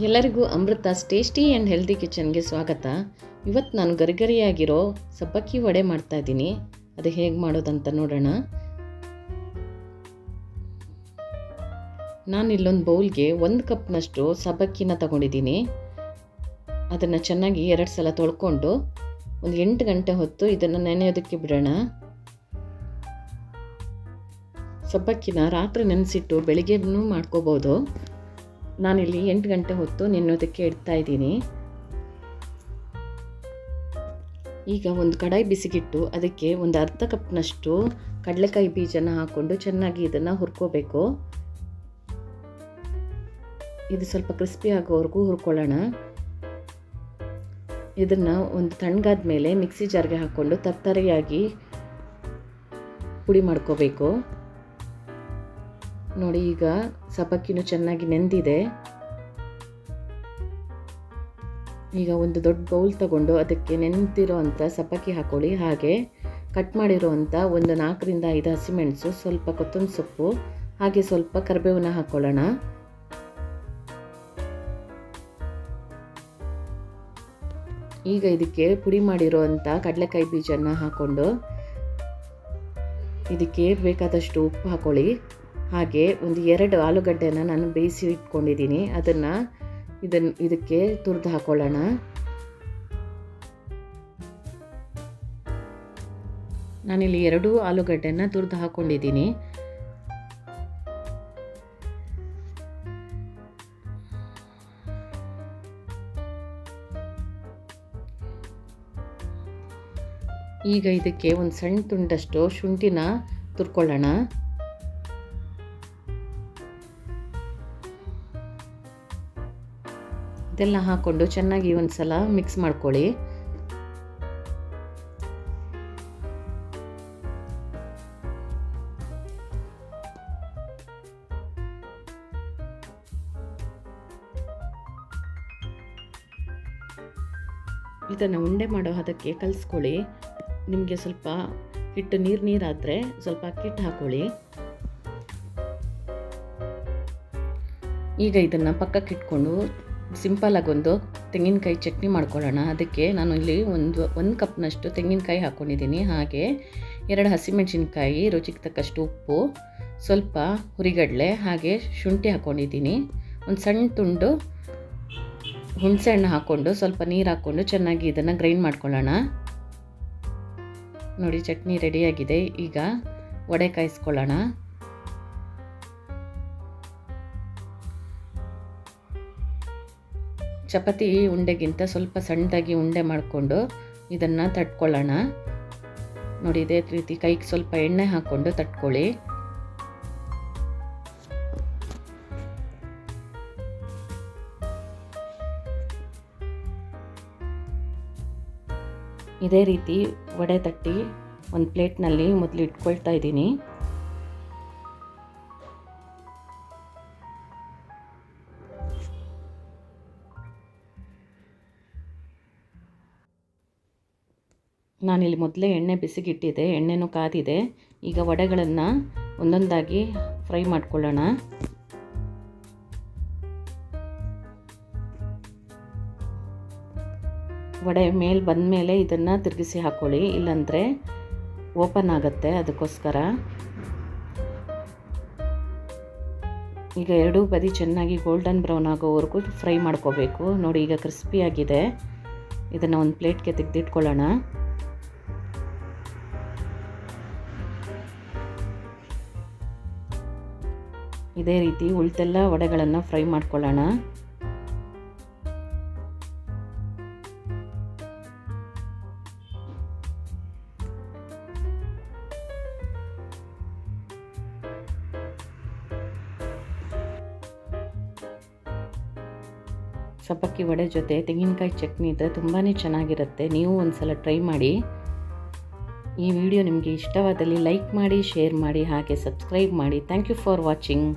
ಎಲ್ಲರಿಗೂ Amrutha's tasty and healthy ಕಿಚನ್ಗೆ ಸ್ವಾಗತ. ಇವತ್ತು ನಾನು ಗರಿಗರಿಯಾಗಿರೋ ಸಬ್ಬಕ್ಕಿ ವಡೆ ಮಾಡ್ತಾಯಿದ್ದೀನಿ. ಅದು ಹೇಗೆ ಮಾಡೋದಂತ ನೋಡೋಣ. ನಾನು ಇಲ್ಲೊಂದು ಬೌಲ್ಗೆ 1 ಕಪ್ನಷ್ಟು ಸಬ್ಬಕ್ಕಿನ ತಗೊಂಡಿದ್ದೀನಿ. ಅದನ್ನು ಚೆನ್ನಾಗಿ 2 ಸಲ ತೊಳ್ಕೊಂಡು ಒಂದು 8 ಗಂಟೆ ಹೊತ್ತು ಇದನ್ನು ನೆನೆಯೋದಕ್ಕೆ ಬಿಡೋಣ. ಸಬ್ಬಕ್ಕಿನ ರಾತ್ರಿ ನೆನೆಸಿಟ್ಟು ಬೆಳಿಗ್ಗೆನೂ ಮಾಡ್ಕೋಬೋದು. ನಾನಿಲ್ಲಿ 8 ಗಂಟೆ ಹೊತ್ತು ನೆನೆಯೋದಕ್ಕೆ ಇಡ್ತಾ ಇದ್ದೀನಿ. ಈಗ ಒಂದು ಕಡಾಯಿ ಬಿಸಿಗಿಟ್ಟು ಅದಕ್ಕೆ ಒಂದು ಅರ್ಧ ಕಪ್ನಷ್ಟು ಕಡಲೆಕಾಯಿ ಬೀಜನ ಹಾಕ್ಕೊಂಡು ಚೆನ್ನಾಗಿ ಇದನ್ನು ಹುರ್ಕೋಬೇಕು. ಇದು ಸ್ವಲ್ಪ ಕ್ರಿಸ್ಪಿ ಆಗೋವರೆಗೂ ಹುರ್ಕೊಳ್ಳೋಣ. ಇದನ್ನು ಒಂದು ತಣ್ಣಗಾದ ಮೇಲೆ ಮಿಕ್ಸಿ ಜಾರ್ಗೆ ಹಾಕ್ಕೊಂಡು ತರ್ತರಿಯಾಗಿ ಪುಡಿ ಮಾಡ್ಕೋಬೇಕು. ನೋಡಿ, ಈಗ ಸಬ್ಬಕ್ಕಿನೂ ಚೆನ್ನಾಗಿ ನೆಂದಿದೆ. ಈಗ ಒಂದು ದೊಡ್ಡ ಬೌಲ್ ತಗೊಂಡು ಅದಕ್ಕೆ ನೆನೆದಿರೋ ಅಂಥ ಸಬ್ಬಕ್ಕಿ ಹಾಕೊಳ್ಳಿ. ಹಾಗೆ ಕಟ್ ಮಾಡಿರೋ ಅಂಥ ಒಂದು 4 ರಿಂದ 5 ಹಸಿಮೆಣಸು, ಸ್ವಲ್ಪ ಕೊತ್ತಂಬರಿ ಸೊಪ್ಪು, ಹಾಗೆ ಸ್ವಲ್ಪ ಕರಿಬೇವನ್ನ ಹಾಕ್ಕೊಳ್ಳೋಣ. ಈಗ ಇದಕ್ಕೆ ಪುಡಿ ಮಾಡಿರೋ ಅಂಥ ಕಡಲೆಕಾಯಿ ಬೀಜನ ಹಾಕ್ಕೊಂಡು ಇದಕ್ಕೆ ಬೇಕಾದಷ್ಟು ಉಪ್ಪು ಹಾಕೊಳ್ಳಿ. ಹಾಗೆ ಒಂದು 2 ಆಲೂಗಡ್ಡೆನ ನಾನು ಬೇಯಿಸಿ ಇಟ್ಕೊಂಡಿದ್ದೀನಿ. ಇದಕ್ಕೆ ತುರಿದು ಹಾಕೊಳ್ಳೋಣ. ನಾನಿಲ್ಲಿ 2 ಆಲೂಗಡ್ಡೆನ ತುರಿದು ಹಾಕ್ಕೊಂಡಿದ್ದೀನಿ. ಈಗ ಇದಕ್ಕೆ ಒಂದು ಸಣ್ಣ ತುಂಡಷ್ಟು ಶುಂಠಿನ ತುರ್ಕೊಳ್ಳೋಣ. ಇದೆಲ್ಲ ಹಾಕ್ಕೊಂಡು ಚೆನ್ನಾಗಿ ಒಂದು ಸಲ ಮಿಕ್ಸ್ ಮಾಡ್ಕೊಳ್ಳಿ. ಇದನ್ನು ಉಂಡೆ ಮಾಡೋ ಹದಕ್ಕೆ ಕಲಿಸ್ಕೊಳ್ಳಿ. ನಿಮಗೆ ಸ್ವಲ್ಪ ಹಿಟ್ಟು ನೀರಾದರೆ ಸ್ವಲ್ಪ ಅಕ್ಕಿ ಹಿಟ್ಟು ಹಾಕ್ಕೊಳ್ಳಿ. ಈಗ ಇದನ್ನು ಪಕ್ಕಕ್ಕೆ ಇಟ್ಕೊಂಡು ಸಿಂಪಲಾಗಿ ಒಂದು ತೆಂಗಿನಕಾಯಿ ಚಟ್ನಿ ಮಾಡ್ಕೊಳ್ಳೋಣ. ಅದಕ್ಕೆ ನಾನು ಇಲ್ಲಿ ಒಂದು ಕಪ್ನಷ್ಟು ತೆಂಗಿನಕಾಯಿ ಹಾಕ್ಕೊಂಡಿದ್ದೀನಿ. ಹಾಗೆ 2 ಹಸಿಮೆಣಸಿನ್ಕಾಯಿ, ರುಚಿಗೆ ತಕ್ಕಷ್ಟು ಉಪ್ಪು, ಸ್ವಲ್ಪ ಹುರಿಗಡಲೆ, ಹಾಗೆ ಶುಂಠಿ ಹಾಕ್ಕೊಂಡಿದ್ದೀನಿ. ಒಂದು ಸಣ್ಣ ತುಂಡು ಹುಣಸೆ ಹಣ್ಣು ಹಾಕ್ಕೊಂಡು ಸ್ವಲ್ಪ ನೀರು ಹಾಕ್ಕೊಂಡು ಚೆನ್ನಾಗಿ ಇದನ್ನು ಗ್ರೈಂಡ್ ಮಾಡ್ಕೊಳ್ಳೋಣ. ನೋಡಿ, ಚಟ್ನಿ ರೆಡಿಯಾಗಿದೆ. ಈಗ ವಡೆ ಕಾಯಿಸ್ಕೊಳ್ಳೋಣ. ಚಪಾತಿ ಉಂಡೆಗಿಂತ ಸ್ವಲ್ಪ ಸಣ್ಣದಾಗಿ ಉಂಡೆ ಮಾಡಿಕೊಂಡು ಇದನ್ನು ತಟ್ಕೊಳ್ಳೋಣ. ನೋಡಿ, ಇದೇ ರೀತಿ ಕೈಗೆ ಸ್ವಲ್ಪ ಎಣ್ಣೆ ಹಾಕ್ಕೊಂಡು ತಟ್ಕೊಳ್ಳಿ. ಇದೇ ರೀತಿ ವಡೆ ತಟ್ಟಿ ಒಂದು ಪ್ಲೇಟ್ನಲ್ಲಿ ಮೊದಲು ಇಟ್ಕೊಳ್ತಾ ಇದ್ದೀನಿ. ನಾನಿಲ್ಲಿ ಮೊದಲೇ ಎಣ್ಣೆ ಬಿಸಿಗಿಟ್ಟಿದ್ದೆ, ಎಣ್ಣೆನೂ ಕಾದಿದೆ. ಈಗ ವಡೆಗಳನ್ನು ಒಂದೊಂದಾಗಿ ಫ್ರೈ ಮಾಡ್ಕೊಳ್ಳೋಣ. ವಡೆ ಮೇಲೆ ಬಂದಮೇಲೆ ಇದನ್ನು ತಿರುಗಿಸಿ ಹಾಕ್ಕೊಳ್ಳಿ, ಇಲ್ಲಾಂದರೆ ಓಪನ್ ಆಗುತ್ತೆ. ಅದಕ್ಕೋಸ್ಕರ ಈಗ 2 ಬದಿ ಚೆನ್ನಾಗಿ ಗೋಲ್ಡನ್ ಬ್ರೌನ್ ಆಗೋವರೆಗೂ ಫ್ರೈ ಮಾಡ್ಕೋಬೇಕು. ನೋಡಿ, ಈಗ ಕ್ರಿಸ್ಪಿಯಾಗಿದೆ. ಇದನ್ನು ಒಂದು ಪ್ಲೇಟ್ಗೆ ತೆಗೆದಿಟ್ಕೊಳ್ಳೋಣ. ಇದೇ ರೀತಿ ಉಳಿದೆಲ್ಲ ವಡೆಗಳನ್ನು ಫ್ರೈ ಮಾಡ್ಕೊಳ್ಳೋಣ. ಸಬ್ಬಕ್ಕಿ ವಡೆ ಜೊತೆ ತೆಂಗಿನಕಾಯಿ ಚಟ್ನಿ ಇದ್ದರೆ ತುಂಬಾ ಚೆನ್ನಾಗಿರುತ್ತೆ. ನೀವು ಒಂದು ಸಲ ಟ್ರೈ ಮಾಡಿ. ಈ ವಿಡಿಯೋ ನಿಮಗೆ ಇಷ್ಟವಾದಲ್ಲಿ ಲೈಕ್ ಮಾಡಿ, ಶೇರ್ ಮಾಡಿ, ಹಾಗೆ ಸಬ್ಸ್ಕ್ರೈಬ್ ಮಾಡಿ. Thank you for watching.